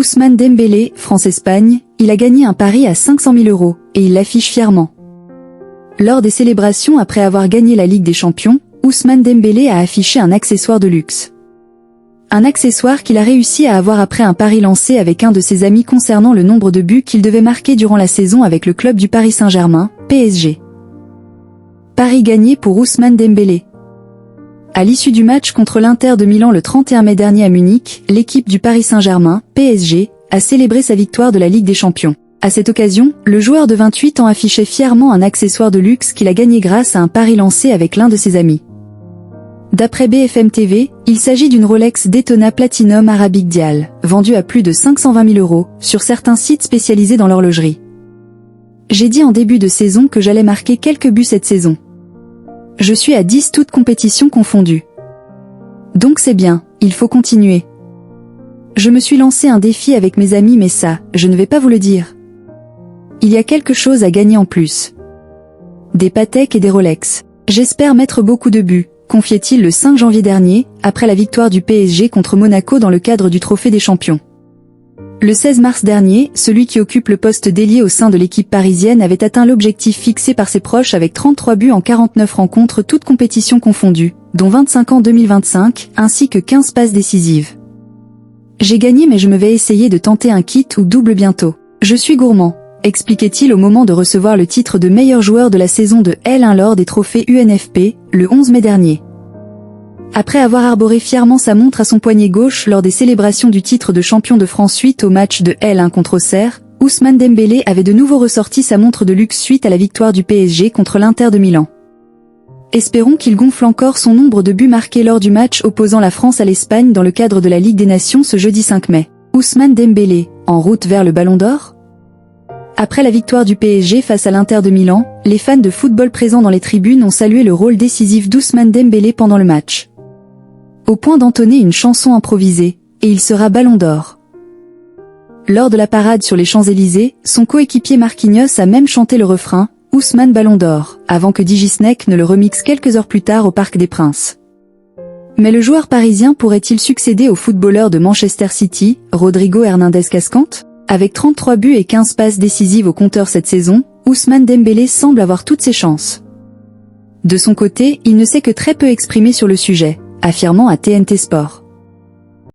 Ousmane Dembélé, France-Espagne, il a gagné un pari à 500 000 €, et il l'affiche fièrement. Lors des célébrations après avoir gagné la Ligue des Champions, Ousmane Dembélé a affiché un accessoire de luxe. Un accessoire qu'il a réussi à avoir après un pari lancé avec un de ses amis concernant le nombre de buts qu'il devait marquer durant la saison avec le club du Paris Saint-Germain, PSG. Pari gagné pour Ousmane Dembélé. À l'issue du match contre l'Inter de Milan le 31 mai dernier à Munich, l'équipe du Paris Saint-Germain, PSG, a célébré sa victoire de la Ligue des Champions. À cette occasion, le joueur de 28 ans affichait fièrement un accessoire de luxe qu'il a gagné grâce à un pari lancé avec l'un de ses amis. D'après BFM TV, il s'agit d'une Rolex Daytona Platinum Arabic Dial, vendue à plus de 520 000 € sur certains sites spécialisés dans l'horlogerie. J'ai dit en début de saison que j'allais marquer quelques buts cette saison. Je suis à 10 toutes compétitions confondues. Donc c'est bien, il faut continuer. Je me suis lancé un défi avec mes amis mais ça, je ne vais pas vous le dire. Il y a quelque chose à gagner en plus. Des Patek et des Rolex. J'espère mettre beaucoup de buts, confiait-il le 5 janvier dernier, après la victoire du PSG contre Monaco dans le cadre du Trophée des Champions. Le 16 mars dernier, celui qui occupe le poste d'ailier au sein de l'équipe parisienne avait atteint l'objectif fixé par ses proches avec 33 buts en 49 rencontres toutes compétitions confondues, dont 25 en 2025, ainsi que 15 passes décisives. J'ai gagné mais je me vais essayer de tenter un kit ou double bientôt. Je suis gourmand, expliquait-il au moment de recevoir le titre de meilleur joueur de la saison de L1 lors des trophées UNFP, le 11 mai dernier. Après avoir arboré fièrement sa montre à son poignet gauche lors des célébrations du titre de champion de France suite au match de L1 contre Auxerre, Ousmane Dembélé avait de nouveau ressorti sa montre de luxe suite à la victoire du PSG contre l'Inter de Milan. Espérons qu'il gonfle encore son nombre de buts marqués lors du match opposant la France à l'Espagne dans le cadre de la Ligue des Nations ce jeudi 5 mai. Ousmane Dembélé, en route vers le Ballon d'Or ? Après la victoire du PSG face à l'Inter de Milan, les fans de football présents dans les tribunes ont salué le rôle décisif d'Ousmane Dembélé pendant le match. Au point d'entonner une chanson improvisée, et il sera Ballon d'Or. Lors de la parade sur les Champs-Élysées, son coéquipier Marquinhos a même chanté le refrain « Ousmane Ballon d'Or » avant que DigiSnake ne le remixe quelques heures plus tard au Parc des Princes. Mais le joueur parisien pourrait-il succéder au footballeur de Manchester City, Rodrigo Hernandez Cascante ? Avec 33 buts et 15 passes décisives au compteur cette saison, Ousmane Dembélé semble avoir toutes ses chances. De son côté, il ne s'est que très peu exprimé sur le sujet, affirmant à TNT Sport.